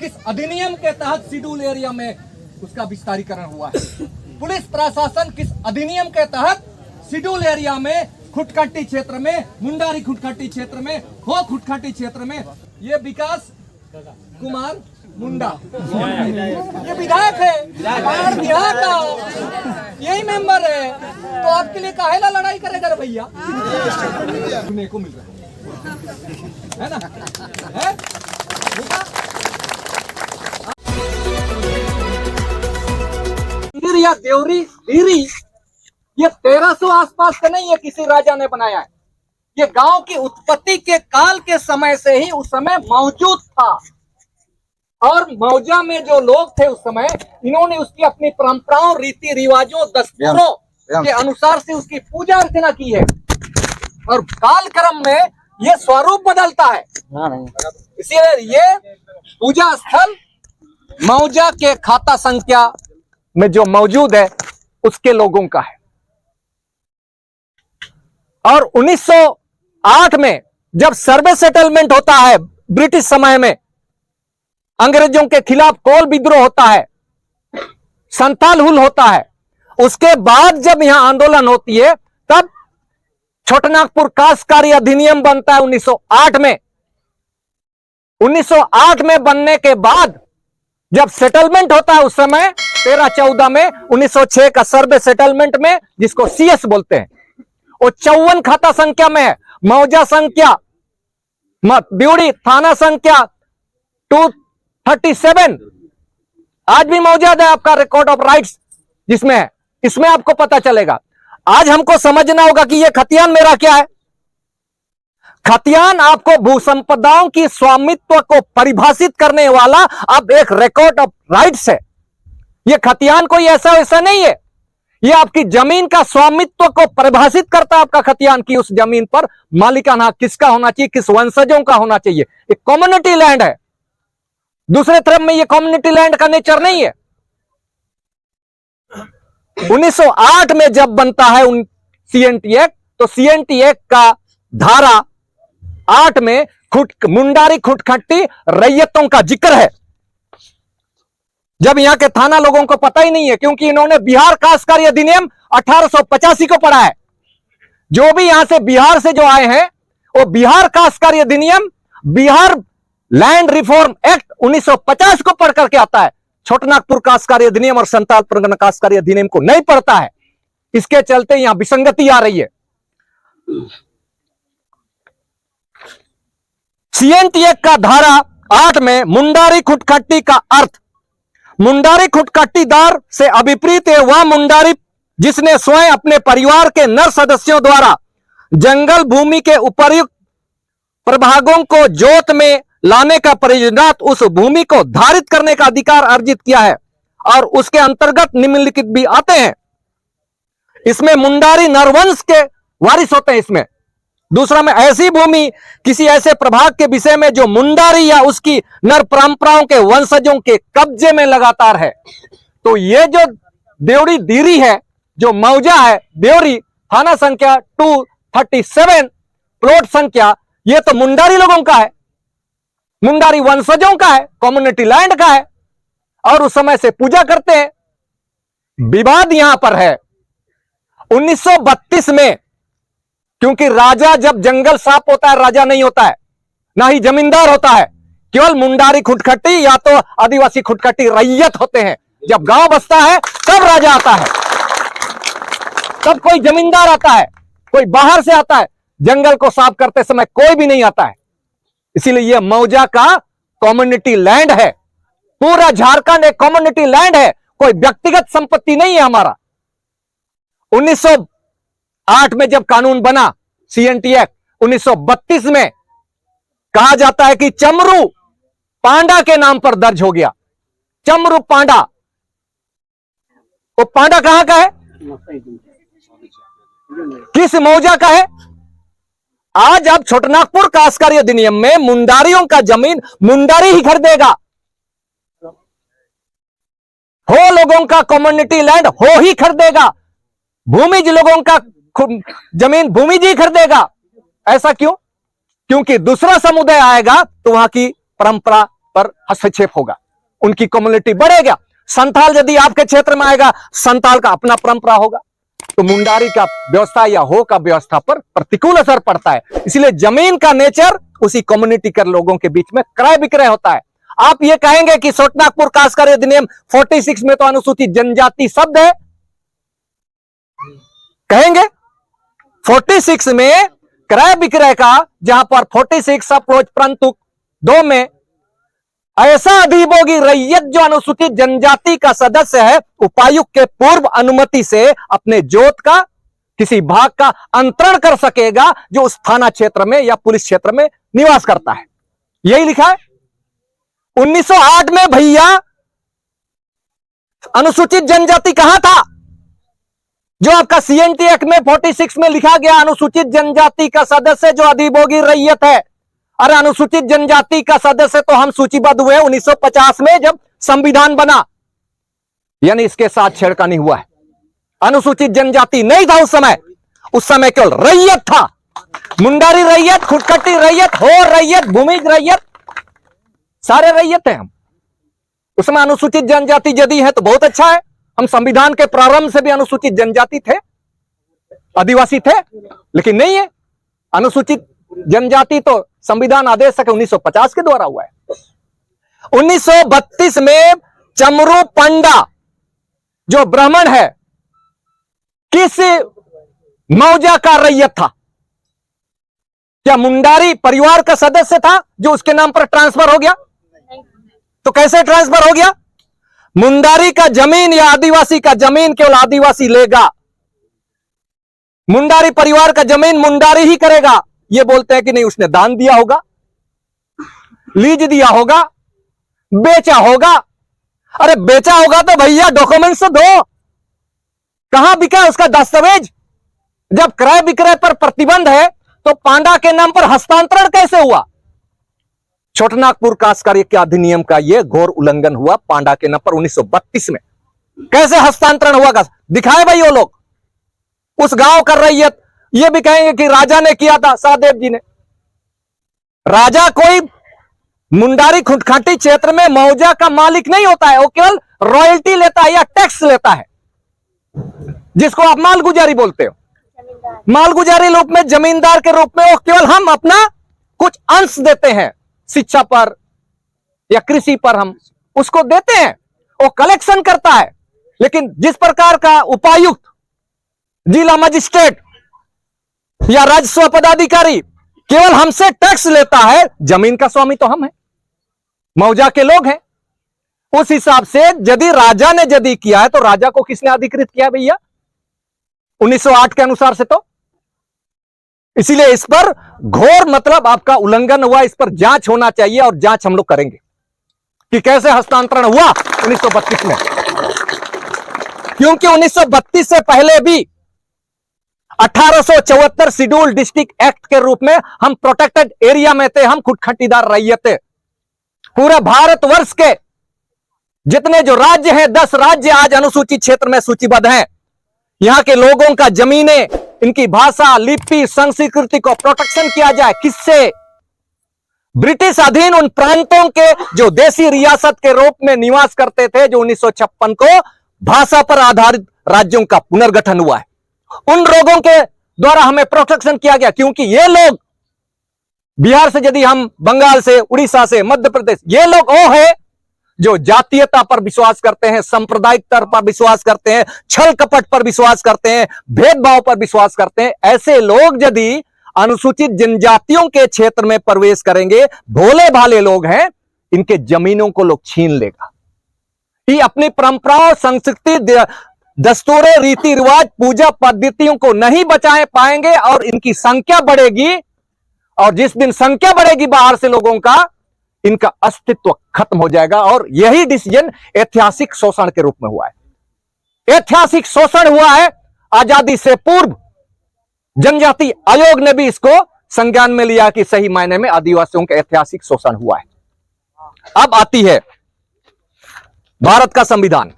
किस अधिनियम के तहत शेड्यूल एरिया में उसका विस्तारीकरण हुआ है? पुलिस प्रशासन किस अधिनियम के तहत शेड्यूल एरिया में खुटखट्टी क्षेत्र में, मुंडारी खुटखट्टी क्षेत्र में, हो खुटखट्टी क्षेत्र में ये विकास कुमार मुंडा ये विधायक है, पहाड़ बिहार का यही मेंबर है, तो आपके लिए काहेला लड़ाई करेगा रे भैया? सुनने को मिल रहा है ना? है? या देवरी धीरी ये 1300 आसपास का नहीं है, किसी राजा ने बनाया है। ये गांव की उत्पत्ति के काल के समय से ही उस समय मौजूद था, और मौजा में जो लोग थे उस समय, इन्होंने उसकी अपनी परंपराओं, रीति रिवाजों, दस्तूरों के अनुसार से उसकी पूजा अर्चना की है, और काल क्रम में ये स्वरूप बदलता है। इसीलिए ये पूजा स्थल मौजा के खाता संख्या में जो मौजूद है उसके लोगों का है। और 1908 में जब सर्वे सेटलमेंट होता है, ब्रिटिश समय में अंग्रेजों के खिलाफ कोल विद्रोह होता है, संताल हुल होता है, उसके बाद जब यहां आंदोलन होती है तब छोटानागपुर काश्तकारी अधिनियम बनता है 1908 में। 1908 में बनने के बाद जब सेटलमेंट होता है उस समय 13-14 में 1906 का सर्वे सेटलमेंट में, जिसको सीएस बोलते हैं, वो 54 खाता संख्या में है। मौजा संख्या, ब्यूड़ी थाना संख्या 237 आज भी मौजूद है आपका रिकॉर्ड ऑफ राइट्स जिसमें है, इसमें आपको पता चलेगा। आज हमको समझना होगा कि यह खतियान मेरा क्या है। खतियान आपको भू संपदाओं की स्वामित्व को परिभाषित करने वाला अब एक रिकॉर्ड ऑफ राइट्स है। यह खतियान कोई ऐसा वैसा नहीं है, यह आपकी जमीन का स्वामित्व को परिभाषित करता है। आपका खतियान की उस जमीन पर मालिकाना हक किसका होना चाहिए, किस वंशजों का होना चाहिए। एक कम्युनिटी लैंड है। दूसरे तरफ में यह कम्युनिटी लैंड का नेचर नहीं है। 1908 में जब बनता है सीएनटी एक्ट, तो सीएनटी एक्ट का धारा 8 में मुंडारी खुटखट्टी रैयतों का जिक्र है। जब यहां के थाना लोगों को पता ही नहीं है, क्योंकि इन्होंने बिहार काश्तकारी अधिनियम 1885 को पढ़ा है। जो भी यहां से बिहार से जो आए हैं वो बिहार काश्तकारी अधिनियम, बिहार लैंड रिफॉर्म एक्ट 1950 को पढ़ करके आता है। छोटानागपुर काश्तकारी अधिनियम और संताल परगना काश्तकारी अधिनियम को नहीं पढ़ता है। इसके चलते यहां विसंगति आ रही है। सीएनटी एक्ट का धारा 8 में मुंडारी खुटखट्टी का अर्थ, मुंडारी खुटखट्टीदार से अभिप्रेत है वह मुंडारी जिसने स्वयं अपने परिवार के नर सदस्यों द्वारा जंगल भूमि के उपर्युक्त प्रभागों को जोत में लाने का प्रयोजनार्थ उस भूमि को धारित करने का अधिकार अर्जित किया है, और उसके अंतर्गत निम्नलिखित भी आते हैं। इसमें मुंडारी नरवंश के वारिस होते हैं। इसमें दूसरा में ऐसी भूमि किसी ऐसे प्रभाग के विषय में जो मुंडारी या उसकी नर परंपराओं के वंशजों के कब्जे में लगातार है। तो ये जो देवरी धीरी है, जो मौजा है देवरी, थाना संख्या 237, प्लॉट संख्या, ये तो मुंडारी लोगों का है, मुंडारी वंशजों का है, कम्युनिटी लैंड का है, और उस समय से पूजा करते हैं। विवाद यहां पर है 1932 में, क्योंकि राजा जब जंगल साफ होता है राजा नहीं होता है, ना ही जमींदार होता है। केवल मुंडारी खुटखट्टी या तो आदिवासी खुटखट्टी रैयत होते हैं। जब गांव बसता है तब राजा आता है, तब कोई जमींदार आता है, कोई बाहर से आता है। जंगल को साफ करते समय कोई भी नहीं आता है। इसीलिए यह मौजा का कम्युनिटी लैंड है। पूरा झारखंड एक कम्युनिटी लैंड है, कोई व्यक्तिगत संपत्ति नहीं है हमारा। 1908 में जब कानून बना सीएनटी एक्ट, 1932 में कहा जाता है कि चमरू पांडा के नाम पर दर्ज हो गया। चमरू पांडा, वो पांडा कहां का है, किस मौजा का है? आज अब छोटानागपुर काश्तकारी अधिनियम में मुंडारियों का जमीन मुंडारी ही खरीदेगा। हो लोगों का कम्युनिटी लैंड हो ही खरीदेगा, भूमिज लोगों का जमीन भूमिज ही खरीदेगा। ऐसा क्यों? क्योंकि दूसरा समुदाय आएगा तो वहां की परंपरा पर हस्तक्षेप होगा, उनकी कम्युनिटी बढ़ेगा। संथाल यदि आपके क्षेत्र में आएगा, संथाल का अपना परंपरा होगा, तो मुंडारी का व्यवस्था या हो का व्यवस्था पर प्रतिकूल असर पड़ता है। इसलिए जमीन का नेचर उसी कम्युनिटी के लोगों के बीच में क्रय विक्रय होता है। आप ये कहेंगे कि छोटानागपुर कास्कर अधिनियम 46 में तो अनुसूचित जनजाति शब्द है, कहेंगे 46 में क्रय विक्रय का, जहां पर 46 अप्रोच परंतु 2 में ऐसा अधिभोगी रैयत जो अनुसूचित जनजाति का सदस्य है, उपायुक्त के पूर्व अनुमति से अपने जोत का किसी भाग का अंतरण कर सकेगा जो उस थाना क्षेत्र में या पुलिस क्षेत्र में निवास करता है। यही लिखा है 1908 में। भैया अनुसूचित जनजाति कहां था? जो आपका सीएनटी एक्ट में 46 में लिखा गया, अनुसूचित जनजाति का सदस्य जो अधिभोगी रैयत है। अरे अनुसूचित जनजाति का सदस्य तो हम सूचीबद्ध हुए 1950 में जब संविधान बना, यानी इसके साथ छेड़खानी हुआ है। अनुसूचित जनजाति नहीं था उस समय केवल रैयत था। मुंडारी रैयत, खुटखट्टी रैयत, हो रैयत, भूमिज रैयत, सारे रैयत हैं हम। उस समय अनुसूचित जनजाति यदि है तो बहुत अच्छा है। हम संविधान के प्रारंभ से भी अनुसूचित जनजाति थे, आदिवासी थे, लेकिन नहीं है। अनुसूचित जनजाति तो संविधान आदेश 1950 के द्वारा हुआ है। 1932 में चमरू पंडा जो ब्राह्मण है, किस मौजा का रैयत था? क्या मुंडारी परिवार का सदस्य था जो उसके नाम पर ट्रांसफर हो गया? तो कैसे ट्रांसफर हो गया? मुंडारी का जमीन या आदिवासी का जमीन केवल आदिवासी लेगा, मुंडारी परिवार का जमीन मुंडारी ही करेगा। ये बोलते हैं कि नहीं, उसने दान दिया होगा, लीज दिया होगा, बेचा होगा। अरे बेचा होगा तो भैया डॉक्यूमेंट्स तो दो, कहां बिका उसका दस्तावेज? जब क्रय विक्रय पर प्रतिबंध है तो पांडा के नाम पर हस्तांतरण कैसे हुआ? छोटानागपुर कास्कर के अधिनियम का यह घोर उल्लंघन हुआ पांडा के नाम पर 1932 में। कैसे हस्तांतरण हुआ? दिखाए भाई वो लोग, उस गांव का रैयत। ये भी कहेंगे कि राजा ने किया था, सहदेव जी ने। राजा कोई मुंडारी खुटखटी क्षेत्र में मौजा का मालिक नहीं होता है, वो केवल रॉयल्टी लेता है या टैक्स लेता है, जिसको आप मालगुजारी बोलते हो। मालगुजारी रूप में, जमींदार के रूप में वो केवल हम अपना कुछ अंश देते हैं, शिक्षा पर या कृषि पर हम उसको देते हैं, वो कलेक्शन करता है। लेकिन जिस प्रकार का उपायुक्त, जिला मजिस्ट्रेट या राजस्व पदाधिकारी केवल हमसे टैक्स लेता है, जमीन का स्वामी तो हम हैं, मौजा के लोग हैं। उस हिसाब से यदि राजा ने यदि किया है तो राजा को किसने अधिकृत किया भैया? 1908 के अनुसार से तो। इसीलिए इस पर घोर मतलब आपका उल्लंघन हुआ। इस पर जांच होना चाहिए और जांच हम लोग करेंगे कि कैसे हस्तांतरण हुआ 1932 में, क्योंकि 1932 से पहले भी 1874 शेड्यूल डिस्ट्रिक्ट एक्ट के रूप में हम प्रोटेक्टेड एरिया में थे, हम खुटखटीदार रैयत थे। पूरे भारतवर्ष के जितने जो राज्य हैं, 10 राज्य आज अनुसूचित क्षेत्र में सूचीबद्ध हैं। यहां के लोगों का जमीनें, इनकी भाषा, लिपि, संस्कृति को प्रोटेक्शन किया जाए। किससे? ब्रिटिश अधीन उन प्रांतों के जो देसी रियासत के रूप में निवास करते थे, जो 1956 को भाषा पर आधारित राज्यों का पुनर्गठन हुआ है, उन लोगों के द्वारा हमें प्रोटेक्शन किया गया। क्योंकि ये लोग बिहार से, यदि हम बंगाल से, उड़ीसा से, मध्य प्रदेश, ये लोग वो है जो जातीयता पर विश्वास करते हैं, सांप्रदायिकता पर विश्वास करते हैं, छल कपट पर विश्वास करते हैं, भेदभाव पर विश्वास करते हैं। ऐसे लोग यदि अनुसूचित जनजातियों के क्षेत्र में प्रवेश करेंगे, भोले भाले लोग हैं, इनके जमीनों को लोग छीन लेगा। ये अपनी परंपराओं, संस्कृति, दस्तूरें, रीति रिवाज, पूजा पद्धतियों को नहीं बचाए पाएंगे और इनकी संख्या बढ़ेगी। और जिस दिन संख्या बढ़ेगी बाहर से लोगों का, इनका अस्तित्व खत्म हो जाएगा। और यही डिसीजन ऐतिहासिक शोषण के रूप में हुआ है। ऐतिहासिक शोषण हुआ है। आजादी से पूर्व जनजाति आयोग ने भी इसको संज्ञान में लिया कि सही मायने में आदिवासियों का ऐतिहासिक शोषण हुआ है। अब आती है भारत का संविधान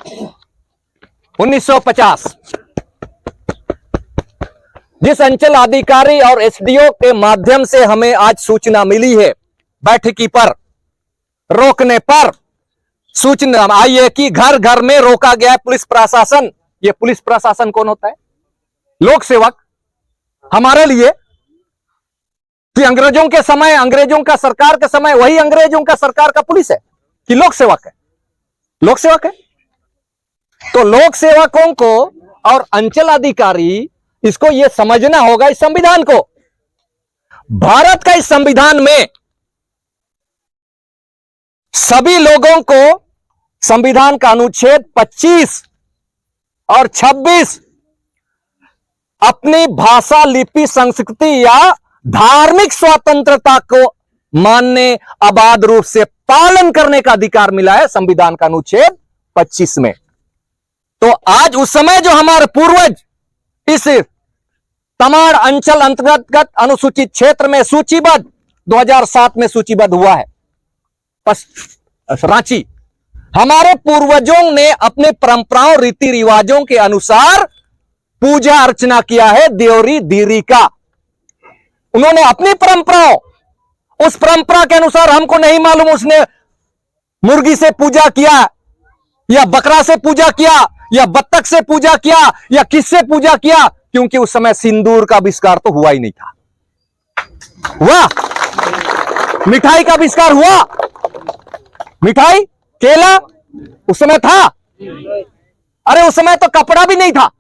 1950। जिस अंचल अधिकारी और एसडीओ के माध्यम से हमें आज सूचना मिली है बैठकी पर, रोकने पर सूचना आई है कि घर घर में रोका गया है पुलिस प्रशासन। यह पुलिस प्रशासन कौन होता है? लोक सेवक। हमारे लिए कि अंग्रेजों के समय, अंग्रेजों का सरकार के समय वही अंग्रेजों का सरकार का पुलिस है कि लोक सेवक है? लोक सेवक है। तो लोक सेवकों को और अंचल अधिकारी, इसको यह समझना होगा इस संविधान को। भारत का इस संविधान में सभी लोगों को संविधान का अनुच्छेद 25 और 26 अपनी भाषा, लिपि, संस्कृति या धार्मिक स्वतंत्रता को मानने, अबाध रूप से पालन करने का अधिकार मिला है संविधान का अनुच्छेद 25 में। तो आज उस समय जो हमारे पूर्वज इस तमाड़ अंचल अंतर्गत अनुसूचित क्षेत्र में सूचीबद्ध 2007 में सूचीबद्ध हुआ है रांची, हमारे पूर्वजों ने अपने परंपराओं, रीति रिवाजों के अनुसार पूजा अर्चना किया है देवरी दीरी का। उन्होंने अपनी परंपराओं, उस परंपरा के अनुसार हमको नहीं मालूम उसने मुर्गी से पूजा किया या बकरा से पूजा किया या बत्तख से पूजा किया या किससे पूजा किया, क्योंकि उस समय सिंदूर का आविष्कार तो हुआ ही नहीं था। हुआ? मिठाई का आविष्कार हुआ? मिठाई, केला उस समय था? अरे उस समय तो कपड़ा भी नहीं था।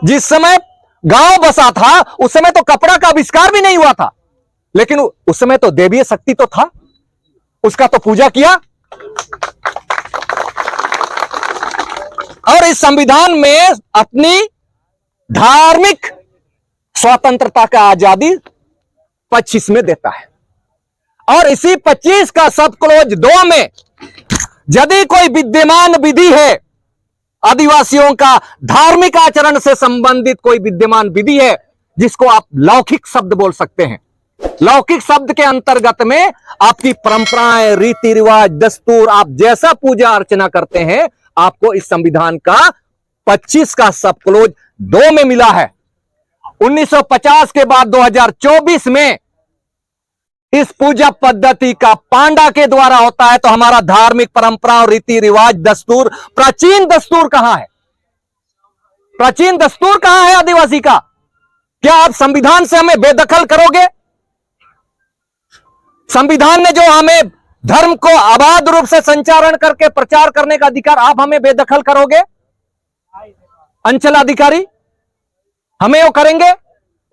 जिस समय गांव बसा था उस समय तो कपड़ा का आविष्कार भी नहीं हुआ था, लेकिन उस समय तो देवीय शक्ति तो था, उसका तो पूजा किया। और इस संविधान में अपनी धार्मिक स्वतंत्रता का आजादी 25 में देता है। और इसी 25 का सब क्लोज 2 में यदि कोई विद्यमान विधि है, आदिवासियों का धार्मिक आचरण से संबंधित कोई विद्यमान विधि है, जिसको आप लौकिक शब्द बोल सकते हैं, लौकिक शब्द के अंतर्गत में आपकी परंपराएं, रीति रिवाज, दस्तूर, आप जैसा पूजा अर्चना करते हैं, आपको इस संविधान का 25 का सब क्लोज 2 में मिला है। 1950 के बाद 2024 में इस पूजा पद्धति का पांडा के द्वारा होता है, तो हमारा धार्मिक परंपरा और रीति रिवाज, दस्तूर, प्राचीन दस्तूर कहां है? प्राचीन दस्तूर कहां है आदिवासी का? क्या आप संविधान से हमें बेदखल करोगे? संविधान ने जो हमें धर्म को अबाध रूप से संचारण करके प्रचार करने का अधिकार, आप हमें बेदखल करोगे? अंचल अधिकारी हमें वो करेंगे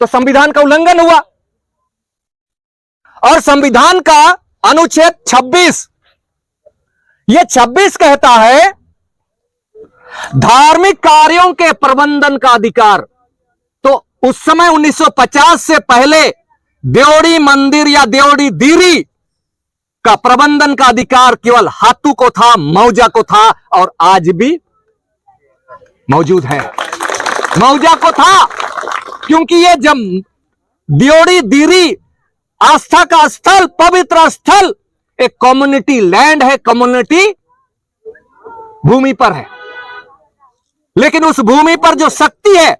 तो संविधान का उल्लंघन हुआ। और संविधान का अनुच्छेद 26, यह 26 कहता है धार्मिक कार्यों के प्रबंधन का अधिकार। तो उस समय 1950 से पहले देवड़ी मंदिर या देवड़ी दीरी का प्रबंधन का अधिकार केवल हाथू को था, मौजा को था, और आज भी मौजूद है। मौजा को था क्योंकि ये जब देवड़ी दीरी आस्था का स्थल, पवित्र स्थल, एक कम्युनिटी लैंड है, कम्युनिटी भूमि पर है। लेकिन उस भूमि पर जो शक्ति है,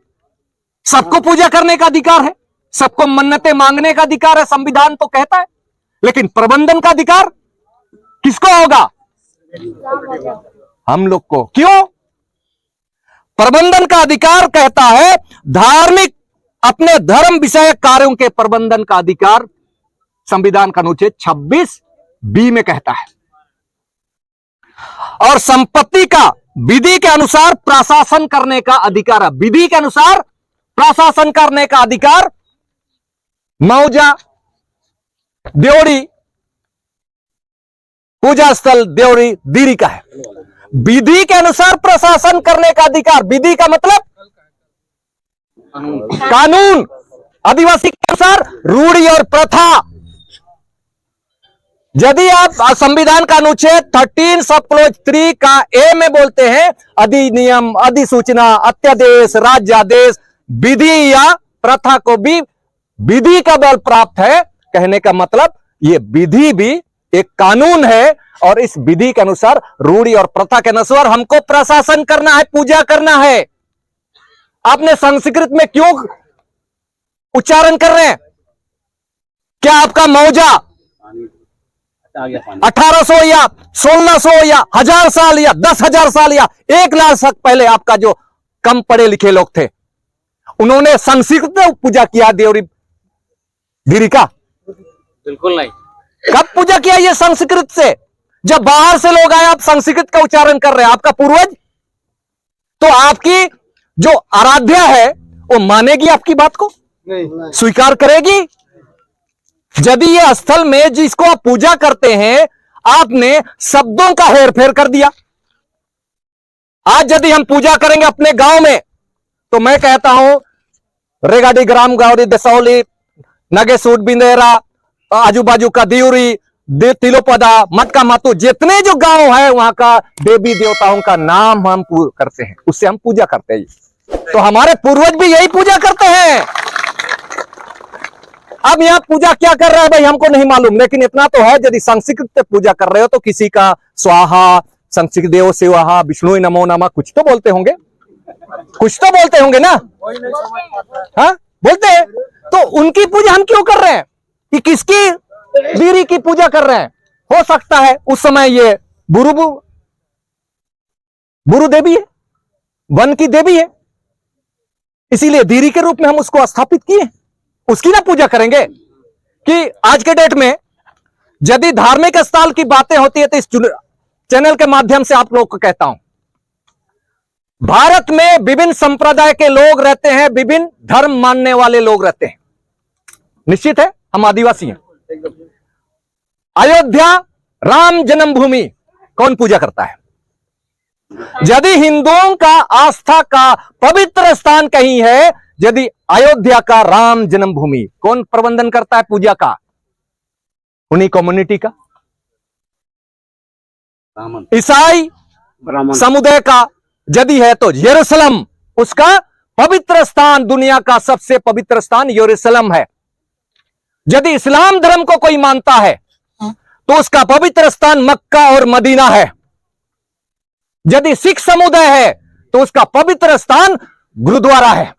सबको पूजा करने का अधिकार है, सबको मन्नतें मांगने का अधिकार है, संविधान तो कहता है। लेकिन प्रबंधन का अधिकार किसको होगा? हम लोग को। क्यों? प्रबंधन का अधिकार कहता है धार्मिक, अपने धर्म विषयक कार्यों के प्रबंधन का अधिकार संविधान का अनुच्छेद 26B में कहता है। और संपत्ति का विधि के अनुसार प्रशासन करने का अधिकार है। विधि के अनुसार प्रशासन करने का अधिकार मौजा, देवड़ी पूजा स्थल, देवड़ी दीरी का है। विधि के अनुसार प्रशासन करने का अधिकार, विधि का मतलब कानून, आदिवासी के अनुसार रूढ़ी और प्रथा। यदि आप संविधान का अनुच्छेद 13 सब क्लोज 3 का ए में बोलते हैं अधिनियम, अधिसूचना, अत्यादेश, राज्यादेश, विधि या प्रथा को भी विधि का बल प्राप्त है, कहने का मतलब ये विधि भी एक कानून है, और इस विधि के अनुसार, रूढ़ी और प्रथा के अनुसार हमको प्रशासन करना है, पूजा करना है। आपने संस्कृत में क्यों उच्चारण कर रहे हैं? क्या आपका मौजा 1800 या 1600 या 1000 साल या 10,000 साल या 1 लाख साल पहले आपका जो कम पढ़े लिखे लोग थे, उन्होंने संस्कृत में पूजा किया देवरी धीरी का? बिल्कुल नहीं। कब पूजा किया ये संस्कृत से? जब बाहर से लोग आए, आप संस्कृत का उच्चारण कर रहे हैं। आपका पूर्वज तो आपकी जो आराध्या है वो मानेगी आपकी बात को? नहीं। स्वीकार करेगी? यदि ये स्थल में जिसको आप पूजा करते हैं, आपने शब्दों का हेरफेर कर दिया। आज यदि हम पूजा करेंगे अपने गांव में, तो मैं कहता हूं रेगाडी ग्राम गौरी दसौली नगेसूट बिंदेरा आजू बाजू का दियोरी तिलोपदा मटका मातू जितने जो गांव है वहां का देवी देवताओं का नाम हम करते हैं, उससे हम पूजा करते हैं। तो हमारे पूर्वज भी यही पूजा करते हैं। अब यहां पूजा क्या कर रहा है भाई हमको नहीं मालूम, लेकिन इतना तो है यदि संस्कृत से पूजा कर रहे हो तो किसी का स्वाहा संस्कृत देव सेवाहा विष्णु नमो नमः कुछ तो बोलते होंगे, कुछ तो बोलते होंगे ना? हाँ बोलते हैं। तो उनकी पूजा हम क्यों कर रहे हैं? कि किसकी बीरी की पूजा कर रहे हैं? हो सकता है उस समय ये बुरु देवी है, वन की देवी है, इसीलिए धीरी के रूप में हम उसको स्थापित किए, उसकी ना पूजा करेंगे। कि आज के डेट में यदि धार्मिक स्थल की बातें होती है तो इस चैनल के माध्यम से आप लोग को कहता हूं, भारत में विभिन्न संप्रदाय के लोग रहते हैं, विभिन्न धर्म मानने वाले लोग रहते हैं। निश्चित है हम आदिवासी हैं। अयोध्या राम जन्मभूमि कौन पूजा करता है? यदि हिंदुओं का आस्था का पवित्र स्थान कहीं है, यदि अयोध्या का राम जन्मभूमि, कौन प्रबंधन करता है पूजा का? उन्हीं कम्युनिटी का, ईसाई समुदाय का यदि है तो यरूशलेम उसका पवित्र स्थान, दुनिया का सबसे पवित्र स्थान यरूशलेम है। यदि इस्लाम धर्म को कोई मानता है तो उसका पवित्र स्थान मक्का और मदीना है। यदि सिख समुदाय है तो उसका पवित्र स्थान गुरुद्वारा है।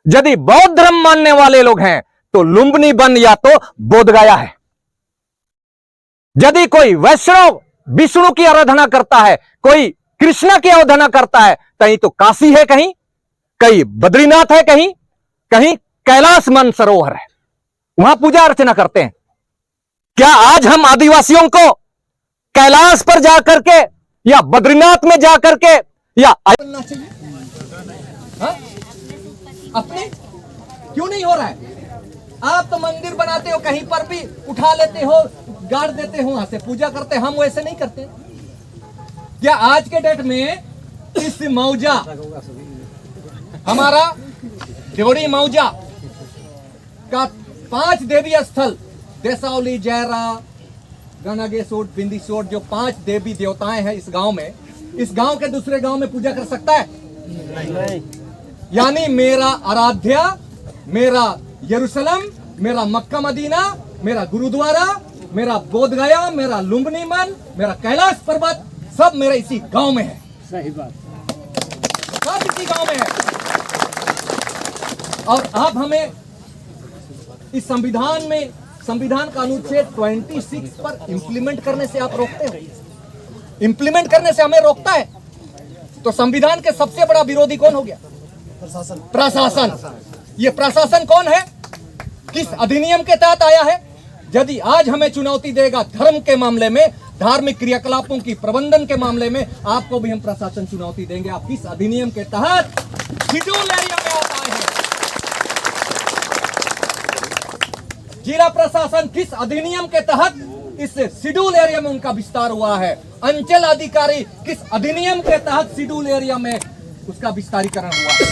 यदि बौद्ध धर्म मानने वाले लोग हैं तो लुम्बिनी वन या तो बोधगया है। यदि कोई वैष्णव विष्णु की आराधना करता है, कोई कृष्ण की आराधना करता है, कहीं तो काशी है, कहीं बद्रीनाथ है, कहीं कैलाश मानसरोवर है, वहां पूजा अर्चना करते हैं। क्या आज हम आदिवासियों को कैलाश पर जाकर के या बद्रीनाथ में जाकर के या बनना चाहिए? हाँ? अपने क्यों नहीं हो रहा है? आप तो मंदिर बनाते हो, कहीं पर भी उठा लेते हो, गाड़ देते हो, वहां से पूजा करते। हम वैसे नहीं करते। क्या आज के डेट में इस मौजा हमारा देवड़ी मौजा का 5 देवी स्थल देसावली जयरा गणगेशोट बिंदीसोट जो 5 देवी देवताएं हैं इस गांव में, इस गांव के दूसरे गांव में पूजा कर सकता है? नहीं। यानी मेरा आराध्या, मेरा यरूशलेम, मेरा मक्का मदीना, मेरा गुरुद्वारा, मेरा बोधगया, मेरा लुम्बिनी वन, मेरा कैलाश पर्वत सब मेरे इसी गांव में है। सही बात, सब इसी गांव में है। और आप हमें इस संविधान में, संविधान का अनुच्छेद 26 पर इंप्लीमेंट करने से आप रोकते हो? इंप्लीमेंट करने से हमें रोकता है तो संविधान के सबसे बड़ा विरोधी कौन हो गया? प्रशासन। ये प्रशासन कौन है? किस अधिनियम के तहत आया है? यदि आज हमें चुनौती देगा धर्म के मामले में, धार्मिक क्रियाकलापों की प्रबंधन के मामले में, आपको भी हम प्रशासन चुनौती देंगे। आप किस अधिनियम के तहत शेड्यूल एरिया में आप आए हैं? जिला प्रशासन किस अधिनियम के तहत इस शेड्यूल एरिया में उनका विस्तार हुआ है? अंचल अधिकारी किस अधिनियम के तहत शेड्यूल एरिया में उसका विस्तारीकरण हुआ है?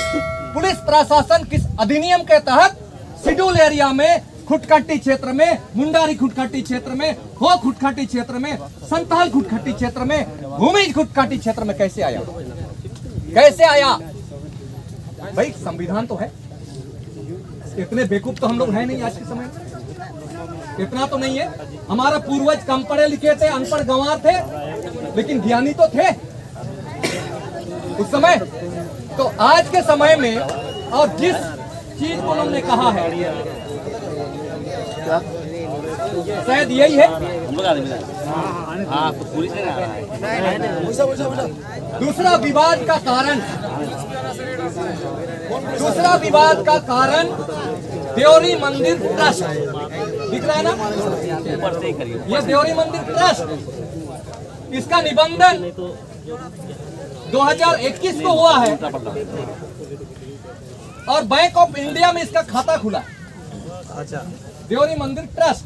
पुलिस प्रशासन किस अधिनियम के तहत शेड्यूल एरिया में, खुटखट्टी क्षेत्र में, मुंडारी खुटखट्टी क्षेत्र में, हो खुटखट्टी क्षेत्र में, संताल खुटखट्टी क्षेत्र में, भूमि खुटखट्टी क्षेत्र में कैसे आया? कैसे आया? भाई संविधान तो है। इतने बेवकूफ तो हम लोग हैं नहीं आज के समय में, इतना तो नहीं है। हमारा पूर्वज कम पढ़े लिखे थे, अनपढ़ गंवार थे, लेकिन ज्ञानी तो थे उस समय। तो आज के समय में और जिस चीज को उन्होंने कहा है शायद यही है। हम लोग आदमी हाँ तो पूरी से आ रहा है। दूसरा विवाद का कारण देवरी मंदिर ट्रस्ट दिख रहा है ना, ऊपर से ही करिए। ये देवरी मंदिर ट्रस्ट, इसका निबंधन 2021 को हुआ है और बैंक ऑफ इंडिया में इसका खाता खुला। अच्छा, देवरी मंदिर ट्रस्ट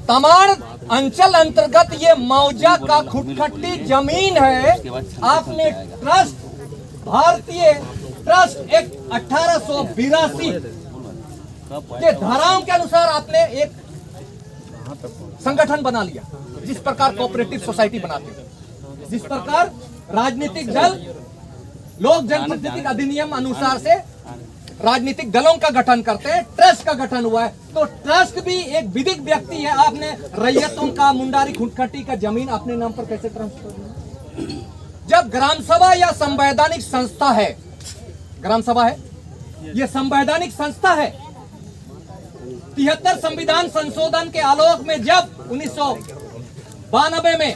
तमाड़ अंचल अंतर्गत ये मौजा का खुटखटी जमीन है। आपने ट्रस्ट, भारतीय ट्रस्ट एक्ट 1882 के धाराओं के अनुसार आपने एक संगठन बना लिया, जिस प्रकार कोऑपरेटिव सोसाइटी बनाते हैं, जिस प्रकार राजनीतिक दल लोक जनप्रतिनिधि अधिनियम अनुसार से राजनीतिक दलों का गठन करते हैं, ट्रस्ट का गठन हुआ है। तो ट्रस्ट भी एक विधिक व्यक्ति है। आपने रैयतों का, मुंडारी खुटखटी का जमीन अपने नाम पर कैसे ट्रांसफर किया? जब ग्राम सभा या संवैधानिक संस्था है, ग्राम सभा है, यह संवैधानिक संस्था है। 73 संविधान संशोधन के आलोक में जब 1992 में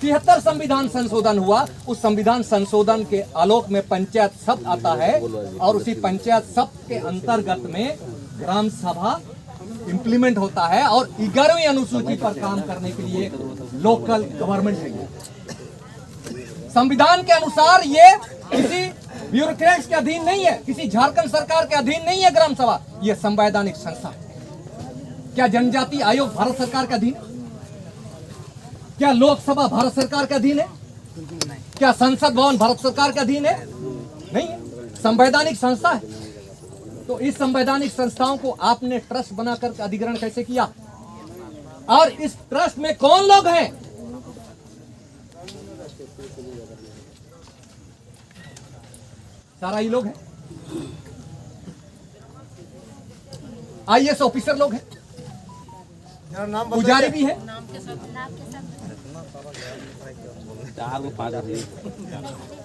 73 संविधान संशोधन हुआ, उस संविधान संशोधन के आलोक में पंचायत शब्द आता है और उसी पंचायत शब्द के अंतर्गत में ग्राम सभा इंप्लीमेंट होता है और 11वीं अनुसूची पर काम करने के लिए लोकल गवर्नमेंट है। संविधान के अनुसार ये किसी ब्यूरोक्रेट्स के अधीन नहीं है, किसी झारखंड सरकार के अधीन नहीं है ग्राम सभा, ये संवैधानिक संस्था है। क्या जनजाति आयोग भारत सरकार के अधीन है? क्या लोकसभा भारत सरकार के अधीन है? क्या संसद भवन भारत सरकार के अधीन है? नहीं है, संवैधानिक संस्था है। तो इस संवैधानिक संस्थाओं को आपने ट्रस्ट बनाकर अधिग्रहण कैसे किया? और इस ट्रस्ट में कौन लोग हैं? सारा ही लोग हैं, आईएएस ऑफिसर लोग हैं, पुजारी भी है।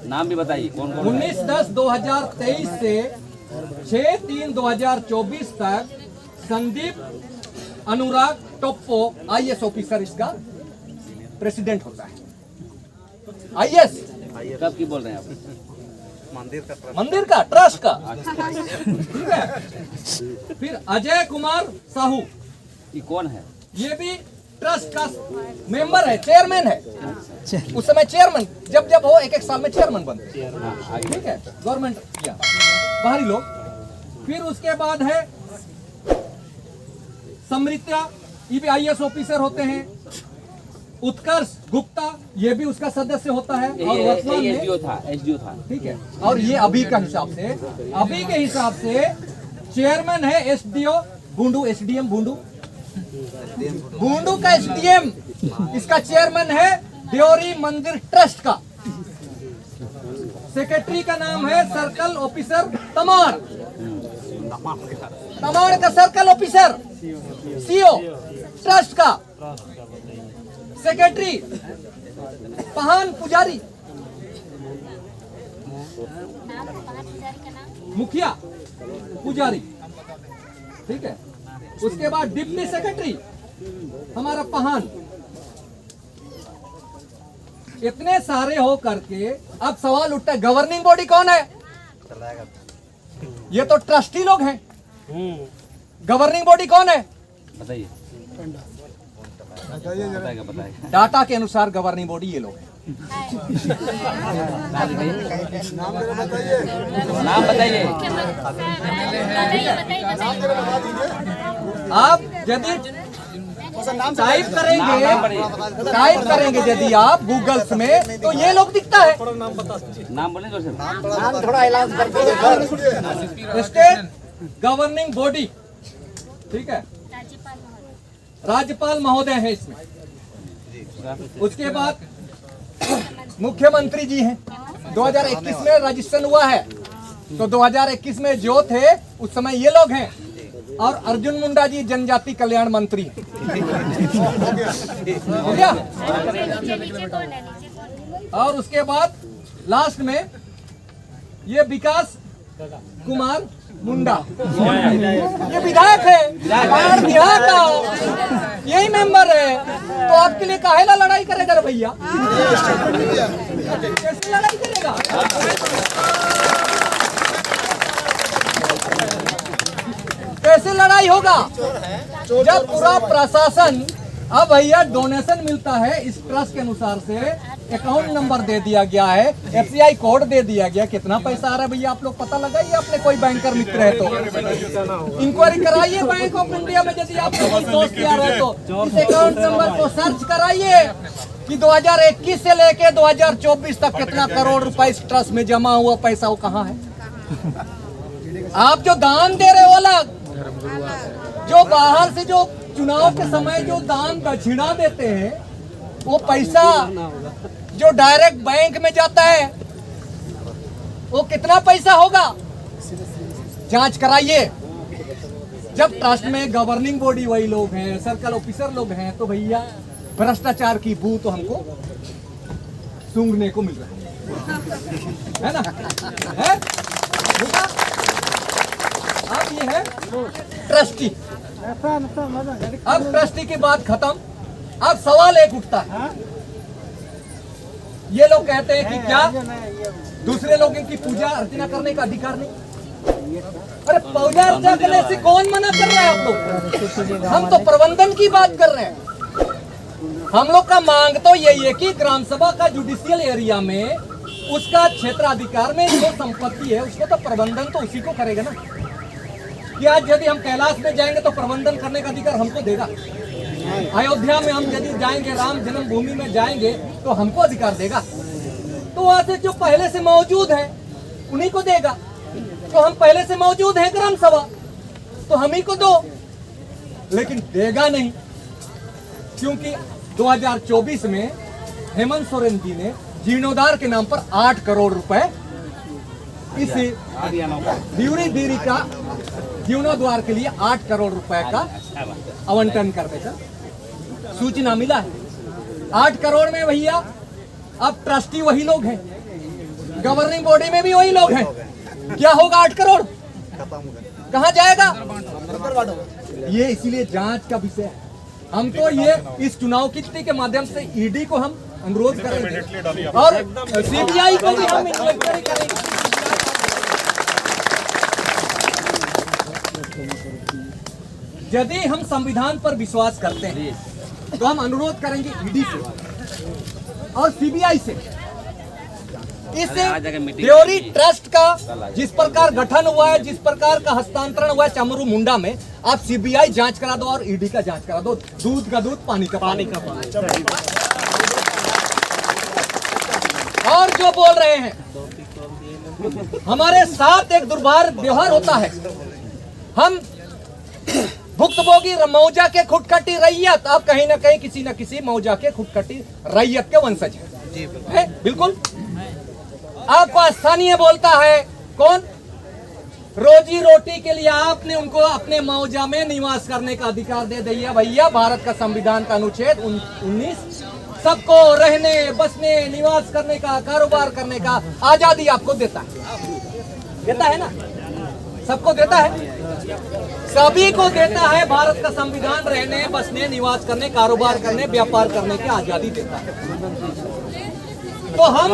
नाम भी बताइए कौन कौन। 19/10/2023 से 6/3/2024 तक संदीप अनुराग टोप्पो आईएएस ऑफिसर इसका प्रेसिडेंट होता है। आईएएस कब की बोल रहे हैं आप? मंदिर का ट्रस्ट का। ठीक है। फिर अजय कुमार साहू, ये कौन है? ये भी ट्रस्ट का मेंबर है, चेयरमैन है। उस समय चेयरमैन जब हो एक साल में चेयरमैन बनते हैं। ठीक है, गवर्नमेंट या बाहरी लोग। फिर उसके बाद है समृत्या, ये भी आईएएस ऑफिसर होते हैं। उत्कर्ष गुप्ता, ये भी उसका सदस्य होता है और वर्तमान में एसडीओ था। ठीक है। और ये अभी के हिसाब से चेयरमैन है एसडीओ बूंडू, एसडीएम बूंडू का एसडीएम। इसका चेयरमैन है देवरी मंदिर ट्रस्ट का। सेक्रेटरी का नाम है सर्कल ऑफिसर तमाड़ का सर्कल ऑफिसर, सीओ ट्रस्ट का। सेक्रेटरी पहान पुजारी, मुखिया पुजारी। ठीक है। उसके बाद डिप्टी सेक्रेटरी हमारा पहान। इतने सारे हो करके अब सवाल उठता है गवर्निंग बॉडी कौन है? ये तो ट्रस्टी लोग हैं। गवर्निंग बॉडी कौन है? बताइए। डाटा के अनुसार गवर्निंग बॉडी ये लोग हैं। नाम बताइए। आप यदि टाइप करेंगे यदि आप गूगल्स में तो ये लोग दिखता है। नाम बोलेंगे सर? नाम थोड़ा ऐलान करके। State governing body. ठीक है, राज्यपाल महोदय है इसमें। उसके बाद मुख्यमंत्री जी हैं। 2021 में रजिस्ट्रेशन हुआ है, तो 2021 में जो थे उस समय ये लोग हैं। और अर्जुन मुंडा जी जनजाति कल्याण मंत्री हैं। हो गया। और उसके बाद लास्ट में ये विकास कुमार मुंडा ये विधायक है, बाढ़ बिहार का यही मेंबर है, तो आपके लिए काहेला लड़ाई करेगा रे भैया? कैसे लड़ाई करेगा? कैसे लड़ाई होगा जब पूरा प्रशासन, अब भैया डोनेशन मिलता है इस ट्रस्ट के अनुसार से, अकाउंट नंबर दे दिया गया है, एफसीआई कोड दे दिया गया, कितना पैसा आ रहा है भैया आप लोग पता लगाइए, अपने कोई बैंकर मित्र है तो इंक्वायरी कराइए बैंक ऑफ इंडिया में, यदि आप लोग दोस्त यार है तो इस अकाउंट नंबर को सर्च कराइए कि 2021 से लेके 2024 तक कितना करोड़ रुपए इस ट्रस्ट में जमा हुआ पैसा वो कहाँ है। आप जो दान दे रहे हो अलग, जो बाहर से जो चुनाव के समय जो दान दक्षिणा देते हैं वो पैसा जो डायरेक्ट बैंक में जाता है वो कितना पैसा होगा, जांच कराइए। जब ट्रस्ट में गवर्निंग बॉडी वही लोग हैं, सर्कल ऑफिसर लोग हैं, तो भैया भ्रष्टाचार की बू तो हमको सूंघने को मिल रहा है ना, है? अब ये है ट्रस्टी। अब ट्रस्टी की बात खत्म। अब सवाल एक उठता है, ये लोग कहते हैं कि क्या दूसरे लोगों की पूजा अर्चना करने का अधिकार नहीं? अरे पूजा अर्चना करने से कौन मना कर रहा है आप लोग? हम तो प्रबंधन की बात कर रहे हैं। हम लोग का मांग तो यही है कि ग्राम सभा का जुडिशियल एरिया में उसका क्षेत्राधिकार में जो संपत्ति है उसको तो प्रबंधन तो उसी को करेगा ना। कि आज यदि हम कैलाश में जाएंगे तो प्रबंधन करने का अधिकार हमको देगा, अयोध्या में हम यदि जाएंगे, राम जन्मभूमि में जाएंगे तो हमको अधिकार देगा, तो वहां से जो पहले से मौजूद है उन्हीं को देगा। तो हम पहले से मौजूद हैं ग्राम सभा, तो हम ही को दो, लेकिन देगा नहीं, क्योंकि 2024 में हेमंत सोरेन जी ने जीर्णोद्धार के नाम पर 8 करोड़ रुपए इस ड्यूरी देरी का जीर्णोद्धार के लिए 8 करोड़ रुपए का आवंटन करने का सूचना मिला है। 8 करोड़ में भैया अब ट्रस्टी वही लोग हैं, गवर्निंग बॉडी में भी वही लोग हैं, क्या होगा 8 करोड़ कहां जाएगा? ये इसीलिए जांच का विषय है। हम तो ये इस चुनाव किस्ती के माध्यम से ईडी को हम अनुरोध करेंगे और सीबीआई को भी हम इंक्वायरी करेंगे। यदि हम संविधान पर विश्वास करते हैं तो हम अनुरोध करेंगे ईडी से और सीबीआई से, इस ड्योरी ट्रस्ट का जिस प्रकार गठन हुआ है, जिस प्रकार का हस्तांतरण हुआ है चमरू मुंडा में, आप सीबीआई जांच करा दो और ईडी का जांच करा दो। दूध का दूध, पानी का पानी। और जो बोल रहे हैं हमारे साथ एक दुर्भाग्य व्यवहार होता है, हम भुक्तभोगी मौजा के खुटखटी रैयत, आप कहीं ना कहीं किसी न किसी मौजा के खुटखटी रैयत के वंशज है बिल्कुल। आपको स्थानीय बोलता है कौन? रोजी रोटी के लिए आपने उनको अपने मौजा में निवास करने का अधिकार दे दिया। भैया भारत का संविधान का अनुच्छेद 19 सबको रहने, बसने, निवास करने का, कारोबार करने का आजादी आपको देता है ना, सबको देता है, सभी को देता है। भारत का संविधान रहने, बसने, निवास करने, कारोबार करने, व्यापार करने की आजादी देता है। तो हम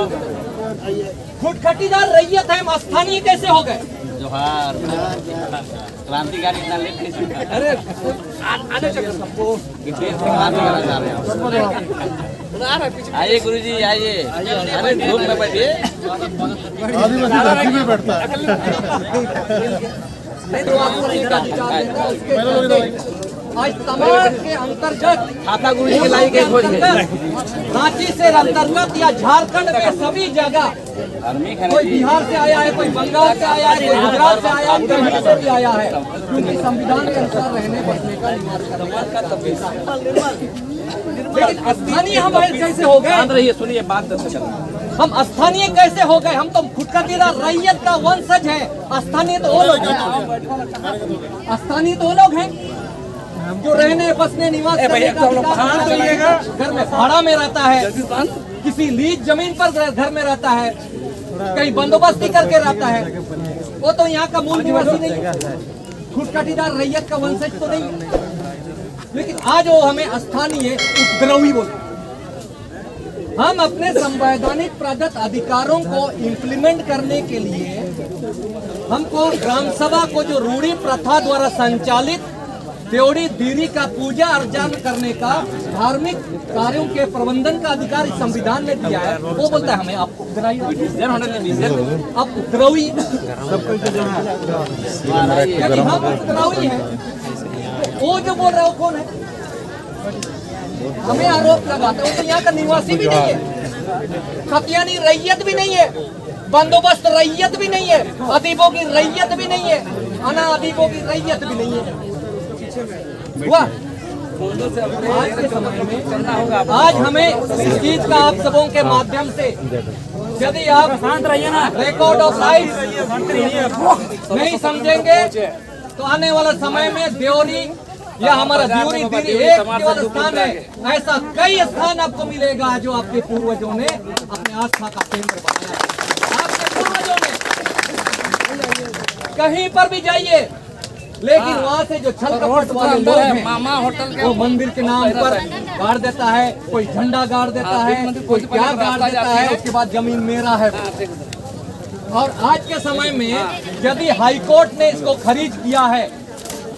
खुटखटीदार रैयत है, हम स्थानीय कैसे हो गए? जोहार क्रांतिकारी इतना लेट नहीं सुनता। अरे आने चक्कर सबको आइए गुरुजी आइए, अरे धूप में बैठिए। में बैठता है। आज समाज के अंतर्गत खाता गुरुजी के लाइक एक हो जाए। रांची से अंतर्गत या झारखंड में सभी जगह, कोई बिहार से आया है, कोई बंगाल से आया है, कोई गुजरात से आया है, कहीं से भी आया है, क्योंकि संविधान के अनुसार रहने बसने का निवास करने का तब्दीला है। लेकिन स्थानीय हम कैसे हो गए? रहिए सुनिए बात चल। हम स्थानीय कैसे हो गए? हम तो खुटखटीदार रैयत का वंशज है। स्थानीय तो वो लोग हैं, स्थानीय तो वो लोग हैं जो रहने, बसने, निवास करने का घर में भाड़ा में रहता है, किसी लीज जमीन पर घर में रहता है, कहीं बंदोबस्ती करके रहता है। वो तो यहाँ का मूल निवासी नहीं है, खुटखटीदार रैयत का वंशज तो नहीं, लेकिन आज वो हमें स्थानीय उपद्रवी बोलते हैं। हम अपने संवैधानिक प्रदत्त अधिकारों को इम्प्लीमेंट करने के लिए हमको ग्राम सभा को जो रूढ़ी प्रथा द्वारा संचालित त्योड़ी दीरी का पूजा अर्चना करने का धार्मिक कार्यों के प्रबंधन का अधिकार इस संविधान ने दिया है, वो बोलता है हमें आप उपद्रवी, आप उपद्रवी, यदि हम उपद्रवी हैं, वो जो बोल रहा है वो कौन है? हमें आरोप लगाता है वो तो यहाँ का निवासी भी नहीं है, खतियानी रैयत भी नहीं है, बंदोबस्त रैयत भी नहीं है, अदीबों की रैयत भी नहीं है, अना अदीबों की रैयत भी नहीं है। हुआ आज के समय में आज हमें इस चीज का आप सबों के माध्यम से, यदि आप शांत रहिए ना, रिकॉर्ड ऑफ लाइफ नहीं समझेंगे तो आने वाला समय में देवरी या हमारा दियोरी दीरी एक केवल स्थान है, ऐसा कई स्थान आपको मिलेगा जो आपके पूर्वजों ने अपने आस्था का केंद्र बनाया है। आपके पूर्वजों ने कहीं पर भी जाइए, लेकिन वहाँ से जो छल कपट वाले लोग हैं, मामा होटल वो मंदिर के नाम पर गाड़ देता है, कोई झंडा गाड़ देता है, कोई क्या गाड़ देता है, उसके बाद जमीन मेरा है। और आज के समय में यदि हाईकोर्ट ने इसको खरीद किया है,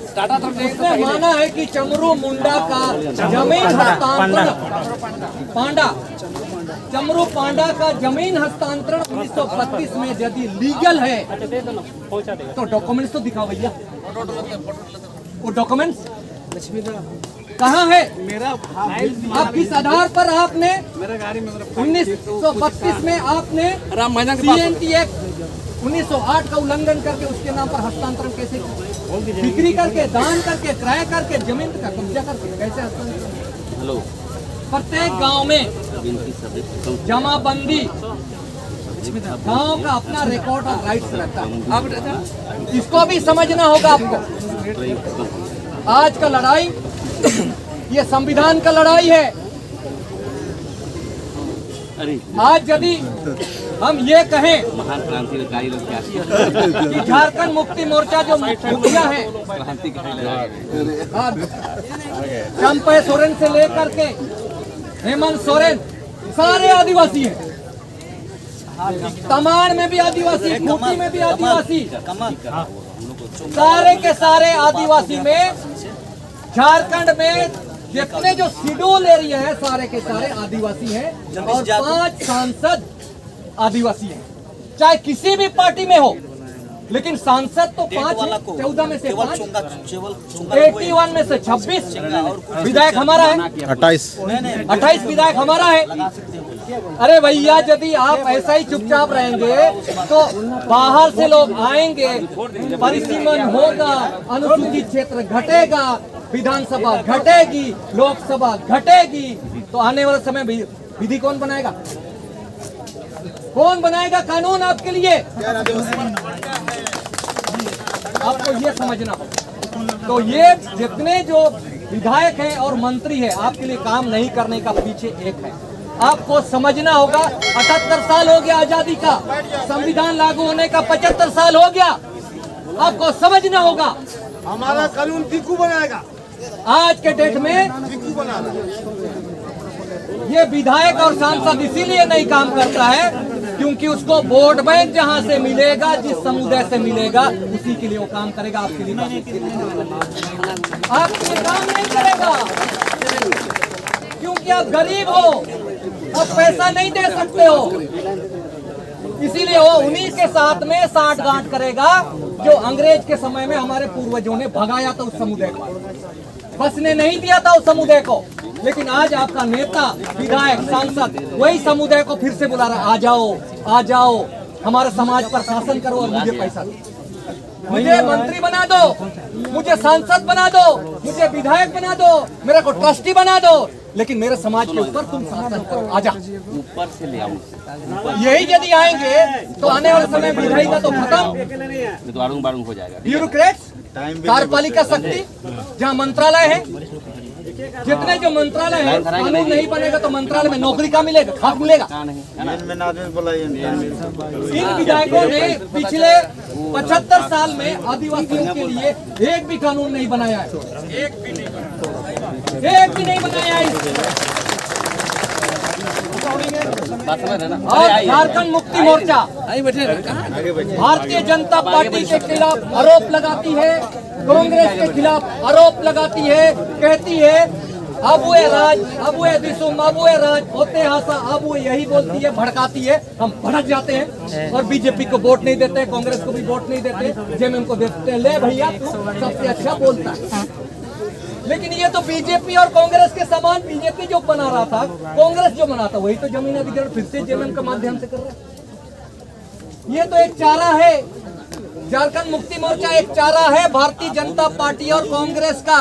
इसने माना है कि चमरू मुंडा का जमीन हस्तांतरण चमरू पांडा का जमीन हस्तांतरण 1932 में यदि लीगल है तो डॉक्यूमेंट्स तो दिखाओ भैया, वो डॉक्यूमेंट्स कहाँ है? आप किस आधार पर आपने 1932 में आपने CNT एक्ट 1908 का उल्लंघन करके उसके नाम पर हस्तांतरण कैसे किया? बिक्री करके, दान करके, क्रय करके, जमीन का कब्जा करके कैसे हस्तांतरण? प्रत्येक गांव में जमाबंदी, गांव का अपना रिकॉर्ड और राइट्स रहता है, इसको भी समझना होगा आपको। आज का लड़ाई ये संविधान का लड़ाई है। आज यदि हम ये कहें कि झारखंड मुक्ति मोर्चा जो मुखिया है, चंपे सोरेन से लेकर के हेमंत सोरेन सारे आदिवासी हैं, तमाड़ में भी आदिवासी, खूंटी में भी आदिवासी, सारे के सारे आदिवासी में झारखंड में जितने जो शेड्यूल एरिया है सारे के सारे आदिवासी हैं और 5 सांसद आदिवासी हैं, चाहे किसी भी पार्टी में हो, लेकिन सांसद तो 5 14 में से 5, 81 में से 26 विधायक हमारा है, 28 विधायक हमारा है। अरे भैया, यदि आप ऐसा ही चुपचाप रहेंगे तो बाहर से लोग आएंगे, परिसीमन होगा, अनुसूचित क्षेत्र घटेगा, विधानसभा घटेगी, लोकसभा घटेगी, तो आने वाले समय विधि कौन बनाएगा? कौन बनाएगा कानून आपके लिए? आपको ये समझना होगा। तो ये जितने जो विधायक हैं और मंत्री हैं, आपके लिए काम नहीं करने का पीछे एक है, आपको समझना होगा। 78 साल हो गया आजादी का, संविधान लागू होने का 75 साल हो गया, आपको समझना होगा। हमारा कानून टीकू बनाएगा, आज के डेट में टीकू बना ये विधायक और सांसद इसीलिए नहीं काम करता है क्योंकि उसको वोट बैंक जहां से मिलेगा, जिस समुदाय से मिलेगा, उसी के लिए वो काम करेगा। आपके लिए आपके लिए काम नहीं करेगा क्योंकि आप गरीब हो, आप पैसा नहीं दे सकते हो, इसीलिए वो उन्हीं के साथ में साठ गांठ करेगा जो अंग्रेज के समय में हमारे पूर्वजों ने भगाया था उस समुदाय को, बसने नहीं दिया था उस समुदाय को। लेकिन आज आपका नेता, विधायक, सांसद वही समुदाय को फिर से बुला रहा, आ जाओ हमारे समाज पर शासन करो और मुझे पैसा दो, मुझे मंत्री बना दो, मुझे सांसद बना दो, मुझे विधायक बना दो, मेरे को ट्रस्टी बना दो, लेकिन मेरे समाज के ऊपर तुम शासन करो, आजा ऊपर से ले आओ। यही यदि आएंगे तो आने वाले समय विधायी का तो खत्म, बारूंग हो जाएगा। ब्यूरोक्रेट्स, कार्यपालिका शक्ति, जहाँ मंत्रालय है, जितने जो मंत्रालय है, कानून नहीं बनेगा तो मंत्रालय में नौकरी कहाँ मिलेगा, खाक मिलेगा। इन विधायकों ने पिछले 75 साल में आदिवासियों के लिए एक भी कानून नहीं बनाया है, एक भी नहीं बनाया है। और झारखंड मुक्ति मोर्चा भारतीय जनता पार्टी के खिलाफ आरोप लगाती है, कांग्रेस के खिलाफ आरोप लगाती है, कहती है अबुए राज, अबुए दिसुम, अबुए राज होते हासा, अबुए यही बोलती है, भड़काती है। हम भड़क जाते हैं और बीजेपी को वोट नहीं देते, कांग्रेस को भी वोट नहीं देते, जेएमएम को देते हैं। ले भैया तू सबसे अच्छा बोलता है, लेकिन ये तो बीजेपी और कांग्रेस के समान, बीजेपी जो बना रहा था, कांग्रेस जो बना था, वही तो जमीन अधिग्रहण फिर से जेएमएम के माध्यम से कर रहा है। ये तो एक चारा है, झारखंड मुक्ति मोर्चा एक चारा है भारतीय जनता पार्टी और कांग्रेस का,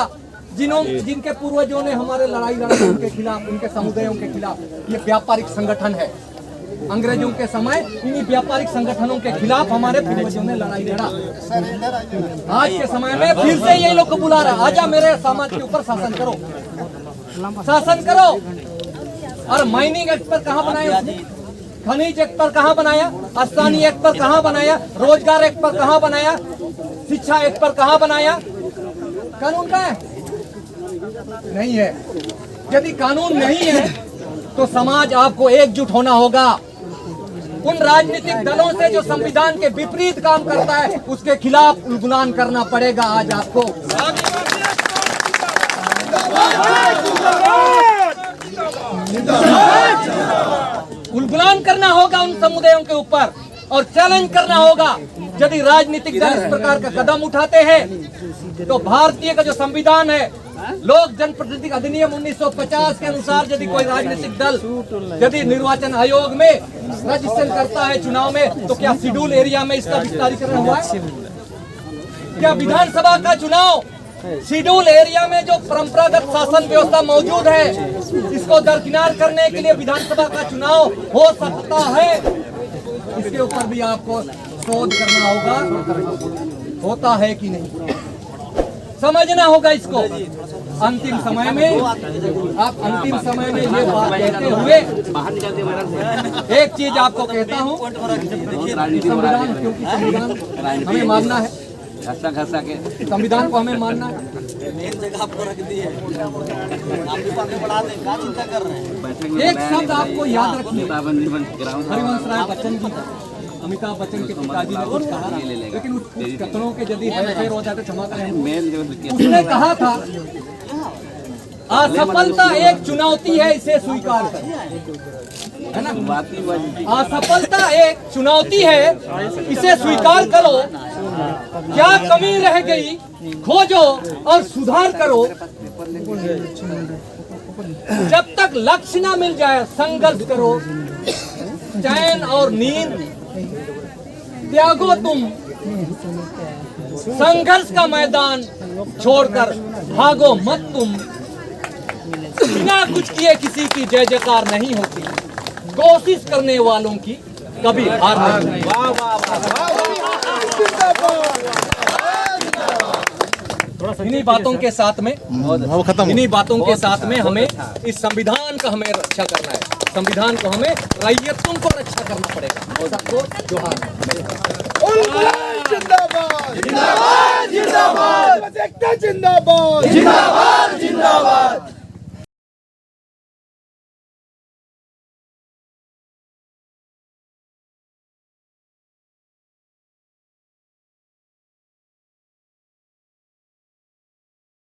जिनके पूर्वजों ने हमारे लड़ाई लड़ी उनके खिलाफ, उनके समुदायों के खिलाफ। ये व्यापारिक संगठन है, अंग्रेजों के समय इन्हीं व्यापारिक संगठनों के खिलाफ हमारे पूर्वजों ने लड़ाई लड़ा। आज के समय में फिर से ये लोग को बुला रहा, आजा मेरे समाज के ऊपर शासन करो, शासन करो। और माइनिंग एक्ट पर कहाँ बनाया उसने, खनिज एक्ट पर कहाँ बनाया, स्थानीय एक्ट पर कहाँ बनाया, रोजगार एक्ट पर कहाँ बनाया, शिक्षा एक्ट पर कहाँ बनाया। कानून का है नहीं है। यदि कानून नहीं है तो समाज आपको एकजुट होना होगा। उन राजनीतिक दलों से जो संविधान के विपरीत काम करता है उसके खिलाफ उलगुलान करना पड़ेगा आज आपको। उलगुलान करना होगा उन समुदायों के ऊपर और चैलेंज करना होगा। यदि राजनीतिक दल इस प्रकार का कदम उठाते हैं तो भारतीय का जो संविधान है, लोक जनप्रतिनिधि अधिनियम 1950 के अनुसार यदि कोई राजनीतिक दल यदि निर्वाचन आयोग में रजिस्ट्रेशन करता है चुनाव में, तो क्या शेड्यूल एरिया में इसका विस्तारीकरण हुआ है? क्या विधानसभा का चुनाव शेड्यूल एरिया में जो परंपरागत शासन व्यवस्था मौजूद है, इसको दरकिनार करने के लिए विधानसभा का चुनाव हो सकता है? इसके ऊपर भी आपको शोध करना होगा, होता है कि नहीं, समझना होगा इसको। अंतिम समय में आप अंतिम समय में ये बात कहते हुए एक चीज आपको कहता हूँ, संविधान, क्योंकि संविधान हमें मानना है, संविधान को हमें मानना है। एक शब्द आपको याद रखिए, हरिवंश राय बच्चन जी, अमिताभ बच्चन के पिताजी ने कुछ कहा, लेकिन उस कथनों के यदि हेरफेर हो जाते क्षमा करें। उसने कहा था असफलता एक चुनौती है, इसे स्वीकार करें, है ना। असफलता एक चुनौती है, इसे स्वीकार करो। क्या कमी रह गई खोजो और सुधार करो। जब तक लक्ष्य ना मिल जाए संघर्ष करो, चैन और नींद त्यागो तुम, संघर्ष का मैदान छोड़कर भागो मत तुम। बिना कुछ किए किसी की जय जयकार नहीं होती, कोशिश करने वालों की कभी हार नहीं। इन्हीं बातों के साथ में हमें इस संविधान का हमें रक्षा करना है। संविधान को हमें रैयतों को रक्षा करना पड़ेगा। सबको जोहार। जिंदाबाद जिंदाबाद जिंदाबाद जिंदाबाद जिंदाबाद।